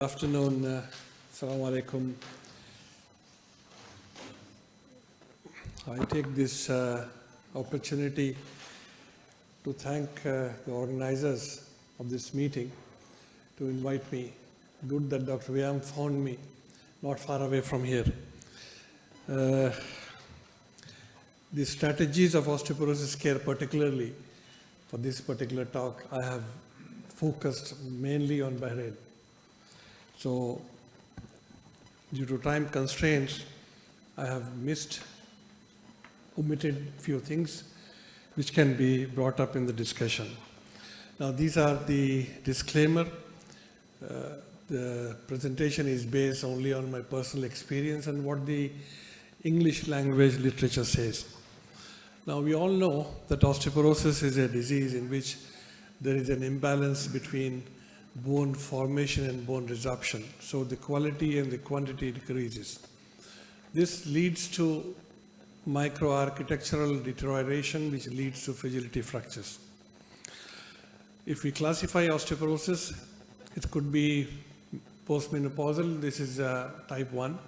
Good afternoon. Assalamu alaikum. I take this opportunity to thank the organizers of this meeting to invite me. Good that Dr. Vyam found me not far away from here. The strategies of osteoporosis care, particularly for this particular talk, I have focused mainly on Bahrain. So, due to time constraints, I have omitted few things which can be brought up in the discussion. Now, these are the disclaimer. The presentation is based only on my personal experience and what the English language literature says. Now, we all know that osteoporosis is a disease in which there is an imbalance between bone formation and bone resorption. So the quality and the quantity decreases. This leads to microarchitectural deterioration, which leads to fragility fractures. If we classify osteoporosis, it could be postmenopausal. This is type 1.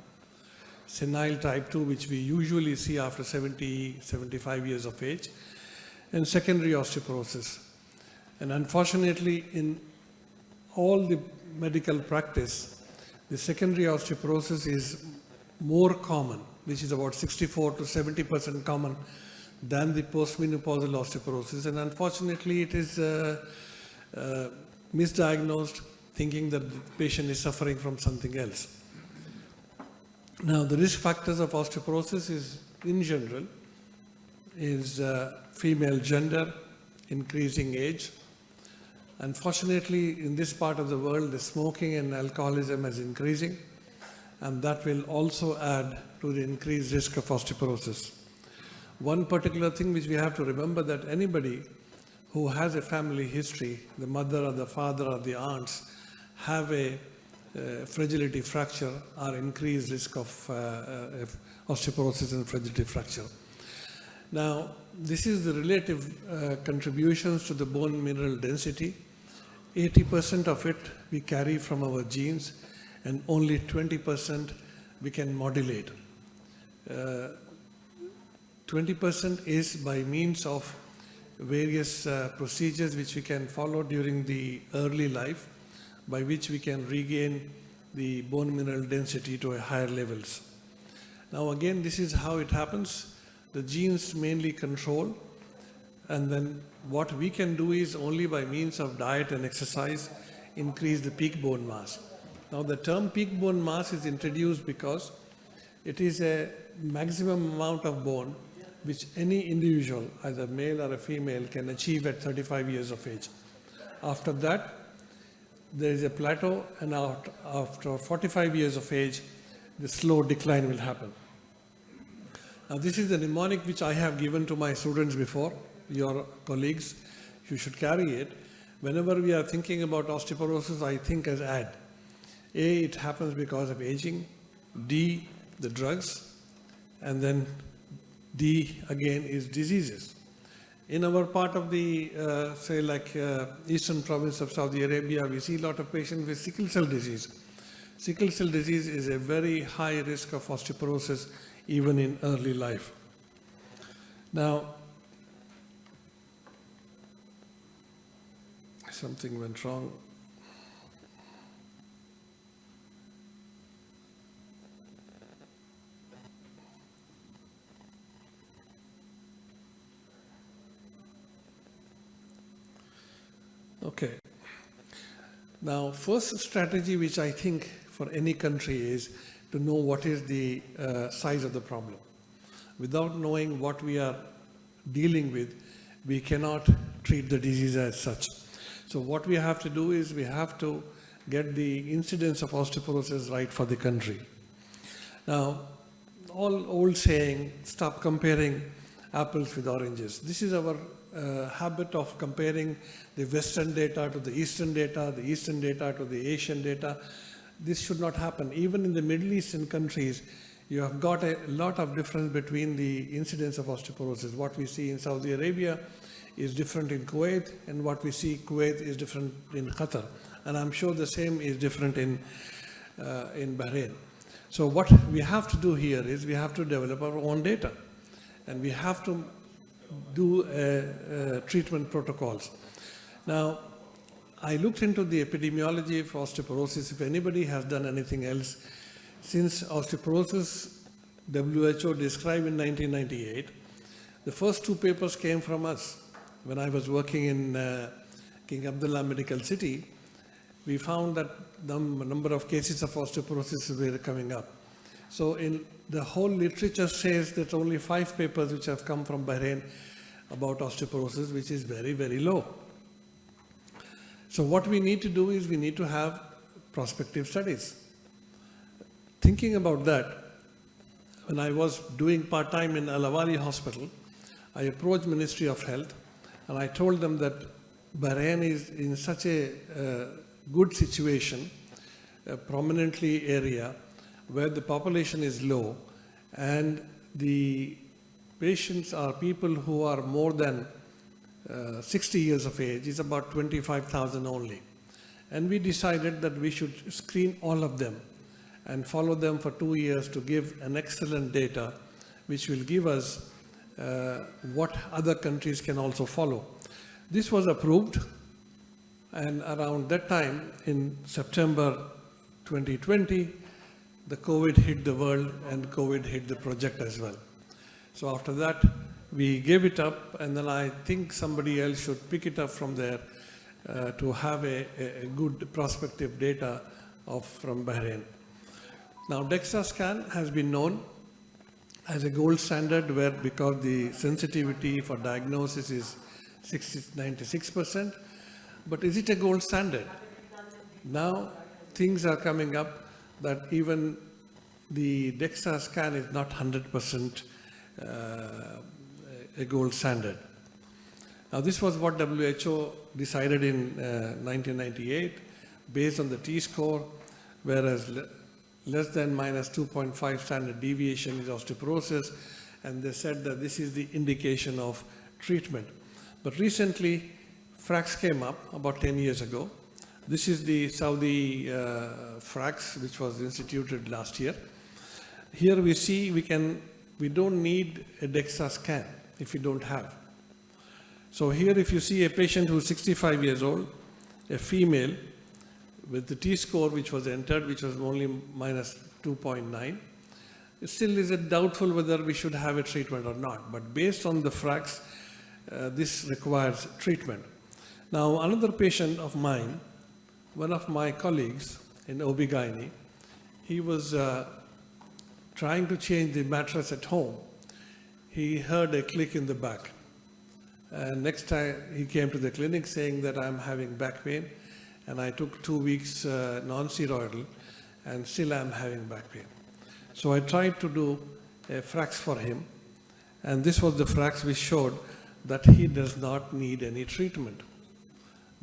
Senile type 2, which we usually see after 70, 75 years of age. And secondary osteoporosis. And unfortunately, in all the medical practice, the secondary osteoporosis is more common, which is about 64 to 70% common than the postmenopausal osteoporosis. And unfortunately, it is misdiagnosed, thinking that the patient is suffering from something else. Now, the risk factors of osteoporosis is, in general, is female gender, increasing age. Unfortunately, in this part of the world, the smoking and alcoholism is increasing, and that will also add to the increased risk of osteoporosis. One particular thing which we have to remember, that anybody who has a family history, the mother or the father or the aunts, have a fragility fracture or increased risk of osteoporosis and fragility fracture. Now, this is the relative contributions to the bone mineral density. 80% of it we carry from our genes, and only 20% we can modulate. 20% is by means of various procedures which we can follow during the early life, by which we can regain the bone mineral density to a higher levels. Now again, this is how it happens. The genes mainly control, and then what we can do is only by means of diet and exercise increase the peak bone mass. Now the term peak bone mass is introduced because it is a maximum amount of bone which any individual, either male or a female, can achieve at 35 years of age. After that, there is a plateau, and after 45 years of age, the slow decline will happen. Now, this is the mnemonic which I have given to my students before. Your colleagues, you should carry it. Whenever we are thinking about osteoporosis, I think as AD. A, it happens because of aging. D, the drugs. And then D, again, is diseases. In our part of the, eastern province of Saudi Arabia, we see a lot of patients with sickle cell disease. Sickle cell disease is a very high risk of osteoporosis, even in early life. Now, something went wrong. Okay. Now, first strategy which I think for any country is to know what is the size of the problem. Without knowing what we are dealing with, we cannot treat the disease as such. So what we have to do is we have to get the incidence of osteoporosis right for the country. Now, all old saying, stop comparing apples with oranges. This is our habit of comparing the Western data to the Eastern data to the Asian data. This should not happen. Even in the Middle Eastern countries, you have got a lot of difference between the incidence of osteoporosis. What we see in Saudi Arabia is different in Kuwait, and what we see Kuwait is different in Qatar. and I'm sure the same is different in Bahrain. So what we have to do here is we have to develop our own data, and we have to do treatment protocols. Now, I looked into the epidemiology of osteoporosis, if anybody has done anything else. Since osteoporosis, WHO described in 1998, the first 2 papers came from us. When I was working in King Abdullah Medical City, we found that the number of cases of osteoporosis were coming up. So in the whole literature says that only 5 papers which have come from Bahrain about osteoporosis, which is very, very low. So what we need to do is we need to have prospective studies. Thinking about that, when I was doing part-time in Alali hospital, I approached Ministry of Health and I told them that Bahrain is in such a good situation, a prominently area where the population is low and the patients are people who are more than 60 years of age, is about 25,000 only. And we decided that we should screen all of them and follow them for 2 years to give an excellent data which will give us what other countries can also follow. This was approved, and around that time in September 2020, the COVID hit the world and COVID hit the project as well. So after that, we gave it up, and then I think somebody else should pick it up from there to have a good prospective data from Bahrain. Now, DEXA scan has been known as a gold standard because the sensitivity for diagnosis is 96%. But is it a gold standard? Now, things are coming up that even the DEXA scan is not 100% a gold standard. Now, this was what WHO decided in 1998 based on the T-score, whereas less than minus 2.5 standard deviation is osteoporosis, and they said that this is the indication of treatment. But recently, FRAX came up about 10 years ago. This is the Saudi FRAX, which was instituted last year. Here we see we don't need a DEXA scan if we don't have. So here if you see a patient who's 65 years old, a female, with the T-score which was entered, which was only minus 2.9, it still is doubtful whether we should have a treatment or not. But based on the FRAX, this requires treatment. Now, another patient of mine, one of my colleagues in OB-GYN, he was trying to change the mattress at home. He heard a click in the back. And next time he came to the clinic saying that I'm having back pain, and I took 2 weeks non-steroidal, and still I'm having back pain. So I tried to do a FRAX for him, and this was the FRAX which showed that he does not need any treatment.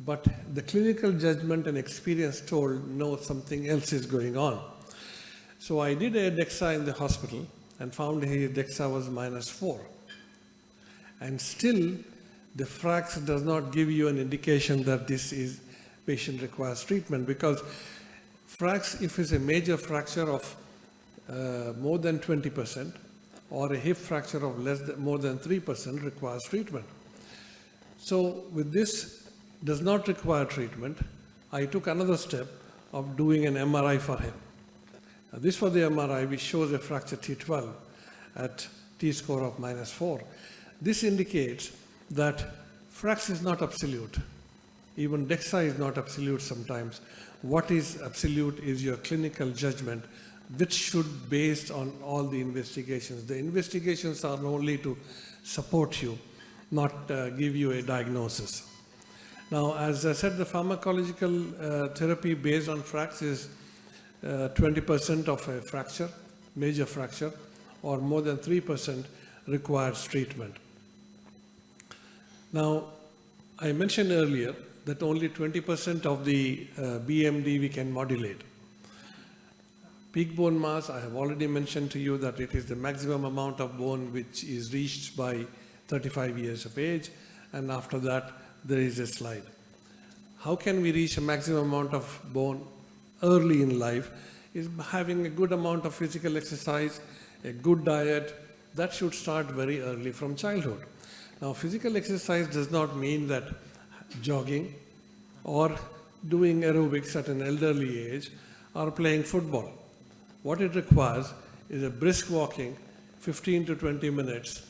But the clinical judgment and experience told, no, something else is going on. So I did a DEXA in the hospital and found his DEXA was minus 4. And still, the FRAX does not give you an indication that this patient requires treatment, because FRAX, if it's a major fracture of more than 20% or a hip fracture of more than 3% requires treatment. So with this does not require treatment, I took another step of doing an MRI for him. Now, this was the MRI which shows a fracture T12 at T-score of minus 4. This indicates that FRAX is not absolute. Even DEXA is not absolute sometimes. What is absolute is your clinical judgment, which should be based on all the investigations. The investigations are only to support you, not give you a diagnosis. Now, as I said, the pharmacological therapy based on FRAX is 20% of a fracture, major fracture, or more than 3% requires treatment. Now, I mentioned earlier that only 20% of the BMD we can modulate. Peak bone mass, I have already mentioned to you that it is the maximum amount of bone which is reached by 35 years of age, and after that there is a slide. how can we reach a maximum amount of bone early in life is having a good amount of physical exercise, a good diet. That should start very early from childhood. Now, physical exercise does not mean that jogging or doing aerobics at an elderly age or playing football. What it requires is a brisk walking, 15 to 20 minutes,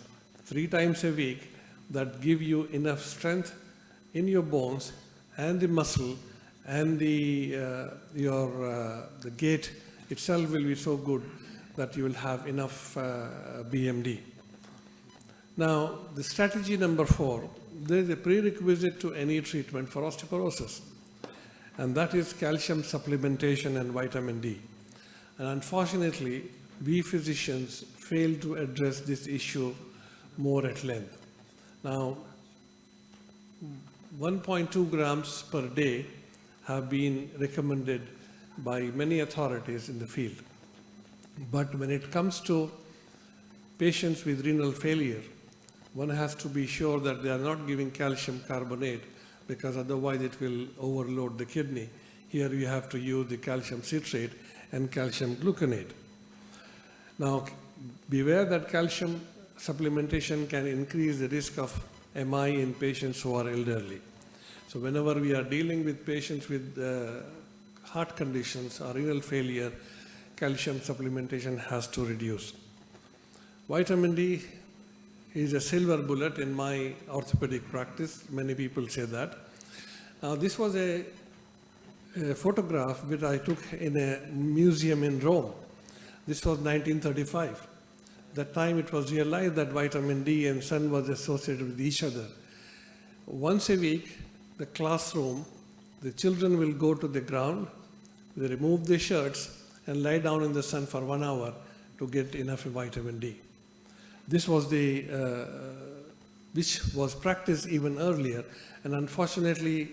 3 times a week, that give you enough strength in your bones and the muscle, and the gait itself will be so good that you will have enough BMD. Now, the strategy number 4, there is a prerequisite to any treatment for osteoporosis, and that is calcium supplementation and vitamin D. And unfortunately, we physicians fail to address this issue more at length. Now, 1.2 grams per day have been recommended by many authorities in the field. But when it comes to patients with renal failure, one has to be sure that they are not giving calcium carbonate, because otherwise it will overload the kidney. Here you have to use the calcium citrate and calcium gluconate. Now, beware that calcium supplementation can increase the risk of MI in patients who are elderly. So whenever we are dealing with patients with heart conditions or renal failure, calcium supplementation has to reduce. Vitamin D is a silver bullet in my orthopedic practice. Many people say that. Now, this was a photograph which I took in a museum in Rome. This was 1935. That time it was realized that vitamin D and sun was associated with each other. Once a week, the classroom, the children will go to the ground, they remove their shirts and lie down in the sun for 1 hour to get enough vitamin D. This was which was practiced even earlier, and unfortunately,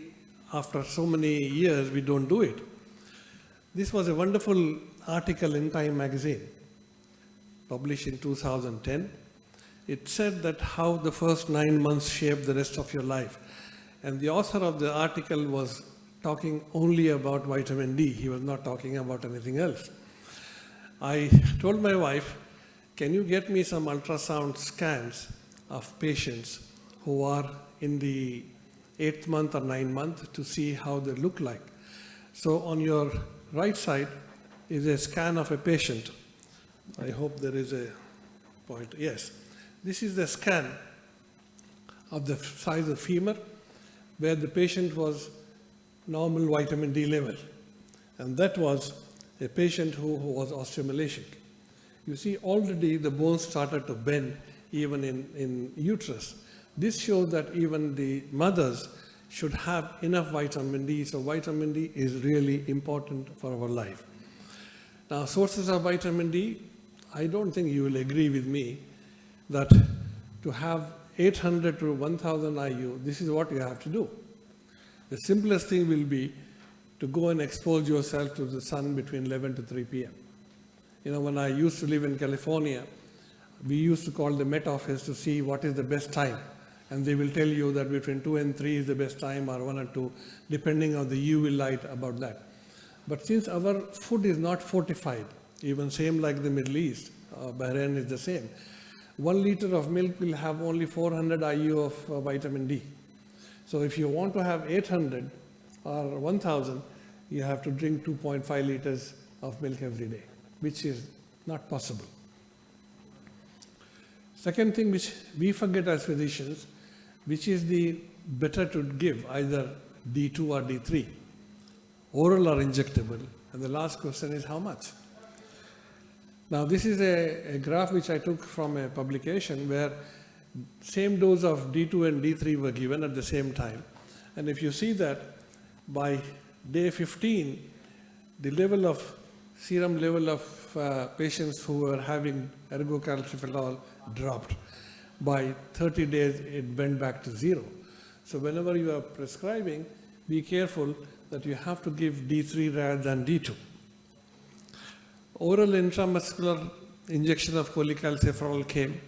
after so many years, we don't do it. This was a wonderful article in Time magazine, published in 2010. It said that how the first 9 months shape the rest of your life. And the author of the article was talking only about vitamin D. He was not talking about anything else. I told my wife, can you get me some ultrasound scans of patients who are in the 8th month or 9th month to see how they look like. So on your right side is a scan of a patient. I hope there is a point. Yes. This is the scan of the size of femur where the patient was normal vitamin D level. And that was a patient who was osteomyelitic. You see, already the bones started to bend even in uterus. This shows that even the mothers should have enough vitamin D. So vitamin D is really important for our life. Now, sources of vitamin D, I don't think you will agree with me that to have 800 to 1000 IU, this is what you have to do. The simplest thing will be to go and expose yourself to the sun between 11 to 3 p.m. You know, when I used to live in California, we used to call the Met Office to see what is the best time. And they will tell you that between 2 and 3 is the best time, or 1 or 2, depending on the UV light about that. But since our food is not fortified, even same like the Middle East, Bahrain is the same, 1 liter of milk will have only 400 IU of vitamin D. So if you want to have 800 or 1000, you have to drink 2.5 liters of milk every day, which is not possible. Second thing which we forget as physicians, which is the better to give, either D2 or D3, oral or injectable. And the last question is how much? Now this is a graph which I took from a publication where same dose of D2 and D3 were given at the same time. And if you see that by day 15, the level of serum level of patients who were having ergocalciferol dropped. By 30 days, it went back to 0. So whenever you are prescribing, be careful that you have to give D3 rather than D2. Oral intramuscular injection of cholecalciferol came,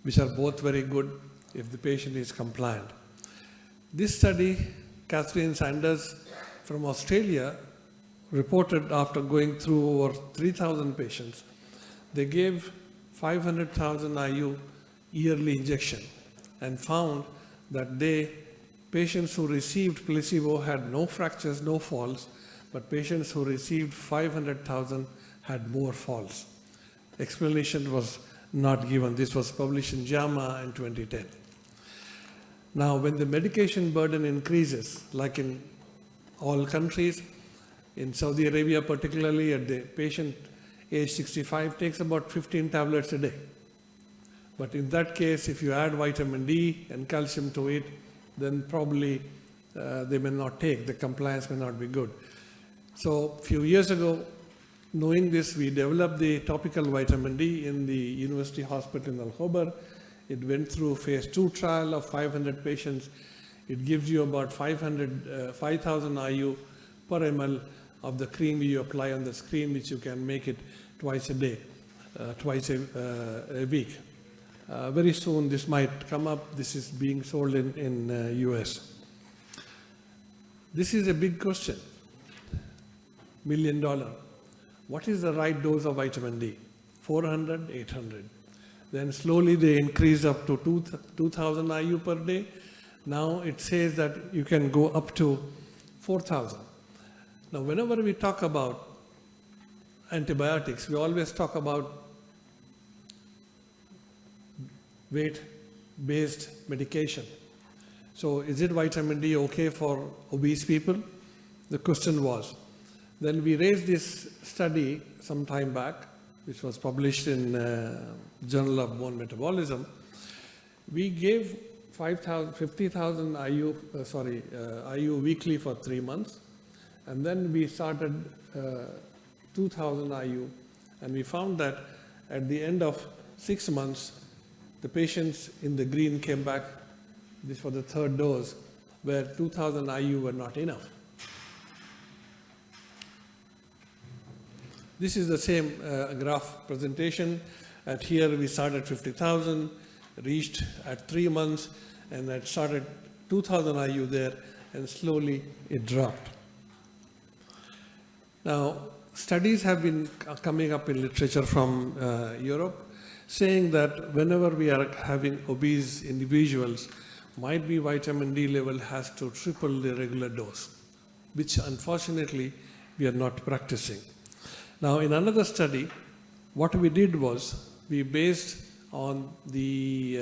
which are both very good if the patient is compliant. This study Catherine Sanders from Australia reported after going through over 3,000 patients, they gave 500,000 IU yearly injection and found that patients who received placebo had no fractures, no falls, but patients who received 500,000 had more falls. Explanation was not given. This was published in JAMA in 2010. Now, when the medication burden increases, like in all countries, in Saudi Arabia particularly, at the patient age 65 takes about 15 tablets a day. But in that case, if you add vitamin D and calcium to it, then probably they may not take, the compliance may not be good. So a few years ago, knowing this, we developed the topical vitamin D in the University Hospital in Al Khobar. It went through phase 2 trial of 500 patients. It gives you about 5,000 IU per ml of the cream you apply on the screen, which you can make it twice a day, twice a week. Very soon this might come up. This is being sold in US. This is a big question, $1 million. What is the right dose of vitamin D? 400, 800. Then slowly they increase up to 2,000 IU per day. Now it says that you can go up to 4,000. Now whenever we talk about antibiotics, we always talk about weight-based medication. So is it vitamin D okay for obese people? The question was. Then we raised this study some time back, which was published in Journal of Bone Metabolism. We gave 50,000 IU weekly for 3 months. And then we started 2,000 IU. And we found that at the end of 6 months, the patients in the green came back, this for the third dose, where 2,000 IU were not enough. This is the same graph presentation. At here we started 50,000, reached at 3 months, and that started 2,000 IU there, and slowly it dropped. Now, studies have been coming up in literature from Europe, saying that whenever we are having obese individuals, might be vitamin D level has to triple the regular dose, which unfortunately we are not practicing. Now, in another study, what we did was we based on the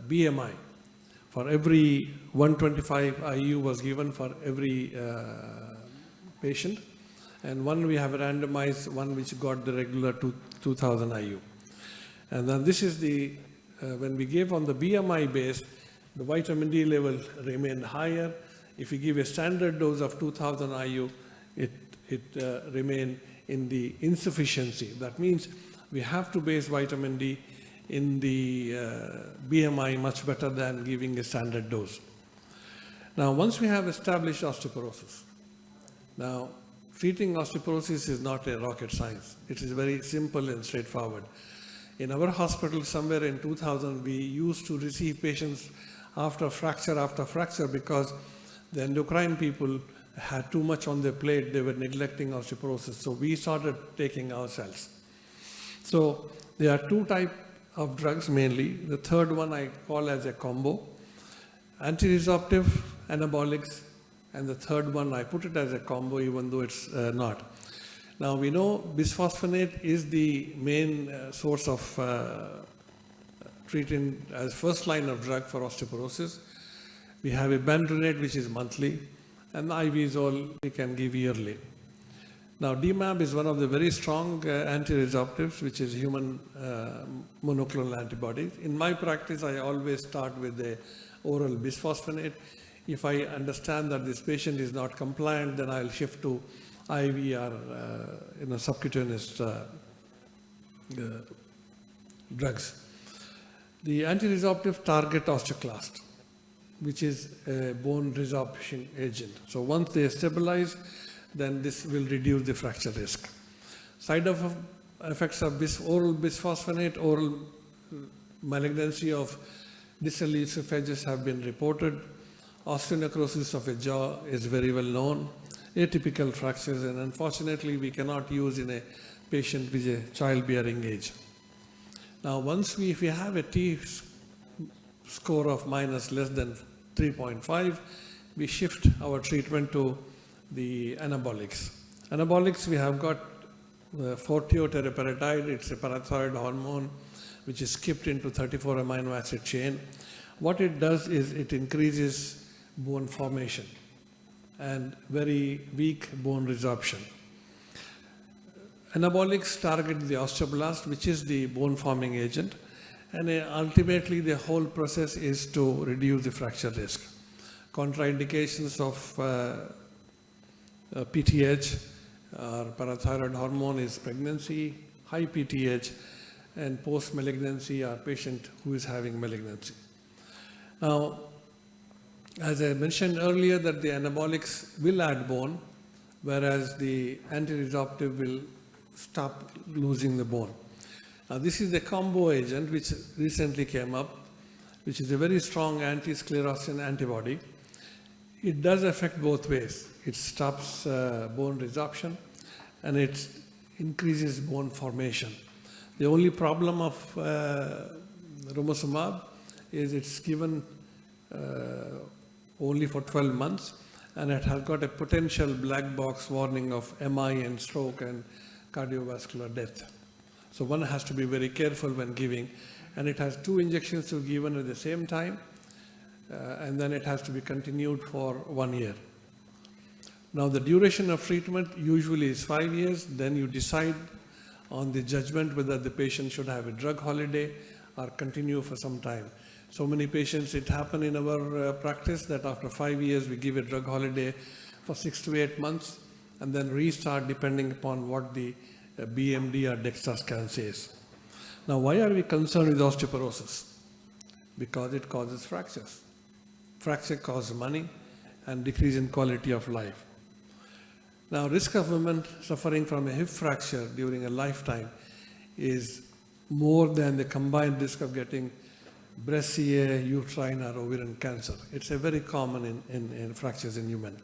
BMI. For every 125 IU was given for every patient, and one we have randomized, one which got the regular 2,000 IU. And then this is the, when we gave on the BMI base, the vitamin D level remained higher. If we give a standard dose of 2,000 IU, it remained in the insufficiency. That means we have to base vitamin D in the BMI much better than giving a standard dose. Now, once we have established osteoporosis, now treating osteoporosis is not a rocket science. It is very simple and straightforward. In our hospital, somewhere in 2000, we used to receive patients after fracture because the endocrine people had too much on their plate. They were neglecting osteoporosis. So we started taking ourselves. So there are 2 types of drugs mainly. The third one I call as a combo. Anti-resorptive, anabolics, and the third one I put it as a combo even though it's not. Now we know bisphosphonate is the main source of treating as first line of drug for osteoporosis. We have a bandronate which is monthly, and IV is all we can give yearly. Now DMAB is one of the very strong anti-resorptives, which is human monoclonal antibodies. In my practice, I always start with the oral bisphosphonate. If I understand that this patient is not compliant, then I'll shift to IV or subcutaneous drugs. The anti-resorptive target osteoclast, which is a bone resorption agent. So once they stabilize, then this will reduce the fracture risk. Side effects of oral bisphosphonate, oral malignancy of distal esophagus have been reported. Osteonecrosis of a jaw is very well known. Atypical fractures, and unfortunately we cannot use in a patient with a childbearing age. Now if we have a T score of minus less than 3.5, we shift our treatment to the anabolics. Anabolics, we have got fortioteriparatide. It's a parathyroid hormone which is skipped into 34 amino acid chain. What it does is it increases bone formation and very weak bone resorption. Anabolics target the osteoblast, which is the bone forming agent, and ultimately the whole process is to reduce the fracture risk. Contraindications of PTH or parathyroid hormone is pregnancy, high PTH, and post-malignancy or patient who is having malignancy. Now, as I mentioned earlier, that the anabolics will add bone, whereas the anti-resorptive will stop losing the bone. Now, this is the combo agent which recently came up, which is a very strong anti-sclerostin antibody. It does affect both ways. It stops bone resorption and it increases bone formation. The only problem of romosumab is it's given only for 12 months, and it has got a potential black box warning of MI and stroke and cardiovascular death. So one has to be very careful when giving, and it has 2 injections to be given at the same time, and then it has to be continued for 1 year. Now the duration of treatment usually is 5 years. Then you decide on the judgment whether the patient should have a drug holiday or continue for some time. So many patients, it happens in our practice that after 5 years we give a drug holiday for 6 to 8 months and then restart depending upon what the BMD or DEXA scan says. Now why are we concerned with osteoporosis? Because it causes fractures. Fracture causes money and decrease in quality of life. Now, risk of women suffering from a hip fracture during a lifetime is more than the combined risk of getting breast CA, uterine or ovarian cancer. It's a very common in fractures in women.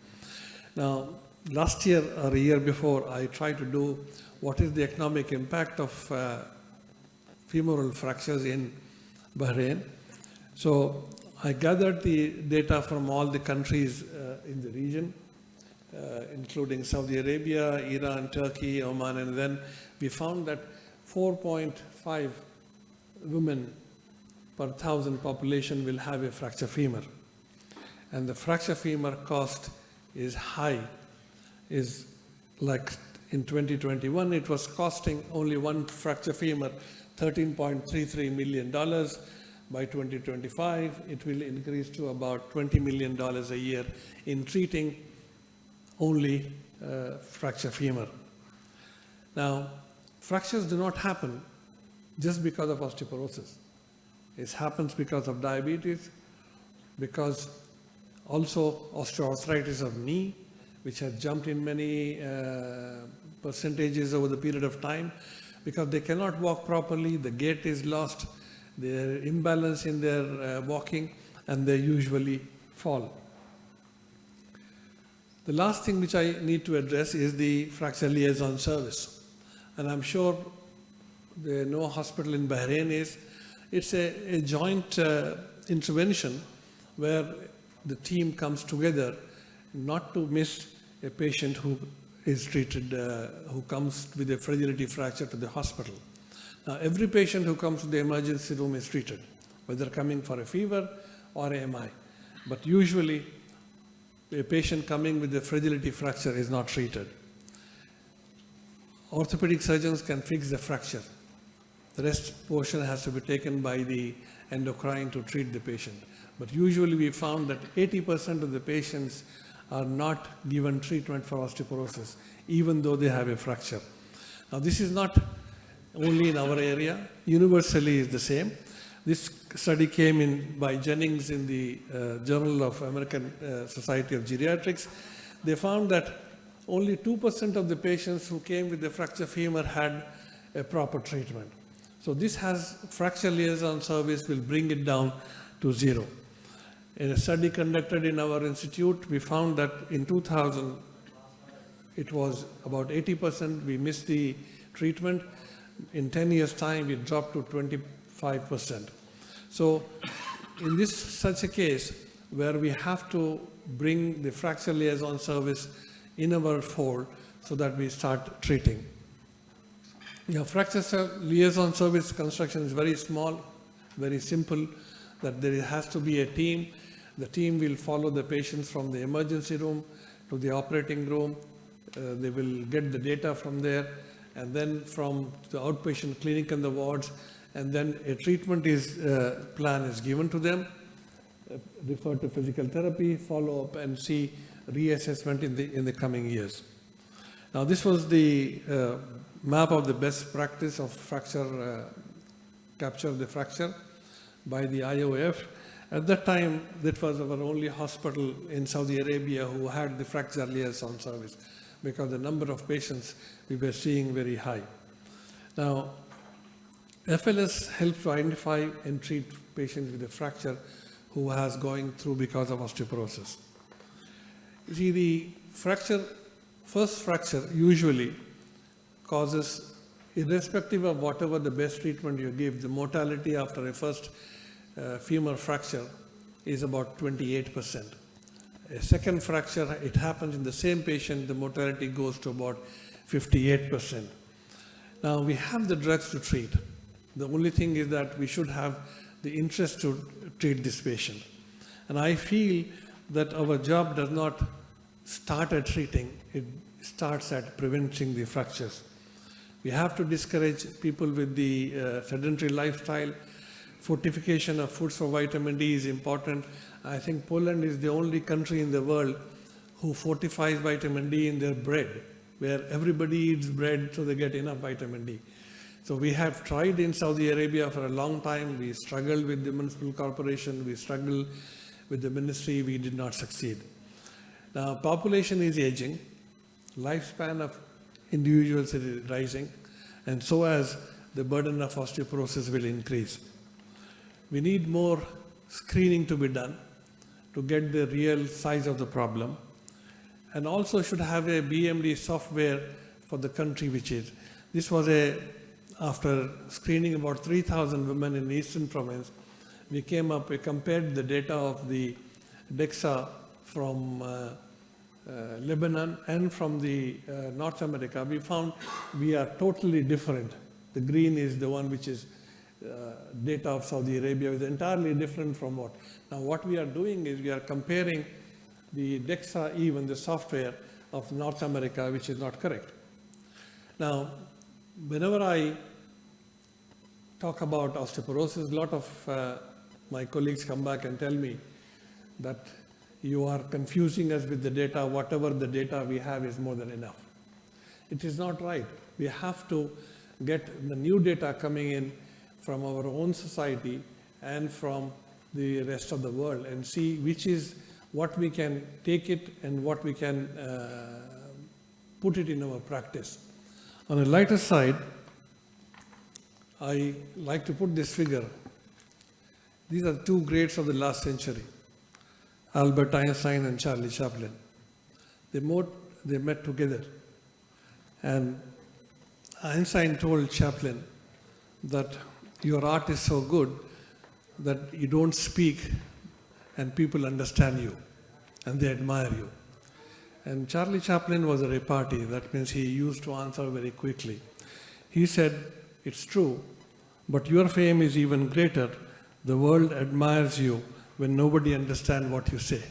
Now, last year or a year before, I tried to do what is the economic impact of femoral fractures in Bahrain. So I gathered the data from all the countries in the region, including Saudi Arabia, Iran, Turkey, Oman, and then we found that 4.5 women per 1,000 population will have a fracture femur. And the fracture femur cost is high, is like in 2021, it was costing only one fracture femur $13.33 million. By 2025, it will increase to about $20 million a year in treating only fracture femur. Now, fractures do not happen just because of osteoporosis. It happens because of diabetes, because also osteoarthritis of knee, which has jumped in many percentages over the period of time, because they cannot walk properly, the gait is lost, they're imbalance in their walking, and they usually fall. The last thing which I need to address is the fracture liaison service. And I'm sure the no hospital in Bahrain is, it's a joint intervention where the team comes together not to miss a patient who is treated, who comes with a fragility fracture to the hospital. Now, every patient who comes to the emergency room is treated, whether coming for a fever or a MI. But usually, a patient coming with a fragility fracture is not treated. Orthopedic surgeons can fix the fracture. The rest portion has to be taken by the endocrine to treat the patient. But usually we found that 80% of the patients are not given treatment for osteoporosis, even though they have a fracture. Now, this is not only in our area, universally is the same. This study came in by Jennings in the Journal of American Society of Geriatrics. They found that only 2% of the patients who came with the fracture femur had a proper treatment. So this has fracture liaison service will bring it down to 0. In a study conducted in our institute, we found that in 2000, it was about 80% we missed the treatment. In 10 years' time, we dropped to 25%. So in such a case, where we have to bring the fracture liaison service in our fold so that we start treating. Fracture liaison service construction is very small, very simple, that there has to be a team. The team will follow the patients from the emergency room to the operating room. They will get the data from there, and then from the outpatient clinic and the wards, and then a treatment plan is given to them, refer to physical therapy, follow up, and see reassessment in the coming years. Now, this was the map of the best practice of fracture, capture the fracture by the IOF. At that time, that was our only hospital in Saudi Arabia who had the fracture liaison service, because the number of patients we were seeing very high. Now, FLS helps to identify and treat patients with a fracture who has going through because of osteoporosis. You see, the first fracture usually causes, irrespective of whatever the best treatment you give, the mortality after a first femur fracture is about 28%. A second fracture, it happens in the same patient, the mortality goes to about 58%. Now, we have the drugs to treat. The only thing is that we should have the interest to treat this patient. And I feel that our job does not start at treating, it starts at preventing the fractures. We have to discourage people with the sedentary lifestyle. Fortification of foods for vitamin D is important. I think Poland is the only country in the world who fortifies vitamin D in their bread, where everybody eats bread so they get enough vitamin D. So we have tried in Saudi Arabia for a long time. We struggled with the municipal corporation. We struggled with the ministry. We did not succeed. Now, population is aging. Lifespan of individuals is rising. And so as the burden of osteoporosis will increase. We need more screening to be done to get the real size of the problem. And also should have a BMD software for the country which is. This was after screening about 3,000 women in the Eastern Province, we compared the data of the DEXA from Lebanon and from the North America. We found we are totally different. The green is the one which is data of Saudi Arabia, is entirely different from what. Now, what we are doing is we are comparing the DEXA, even the software of North America, which is not correct. Now, whenever I talk about osteoporosis, a lot of my colleagues come back and tell me that you are confusing us with the data. Whatever the data we have is more than enough. It is not right. We have to get the new data coming in from our own society and from the rest of the world and see which is what we can take it and what we can put it in our practice. On a lighter side, I like to put this figure. These are two greats of the last century, Albert Einstein and Charlie Chaplin. They met together. And Einstein told Chaplin that your art is so good that you don't speak and people understand you and they admire you. And Charlie Chaplin was a repartee. That means he used to answer very quickly. He said, it's true, but your fame is even greater. The world admires you when nobody understands what you say.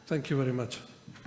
Thank you very much.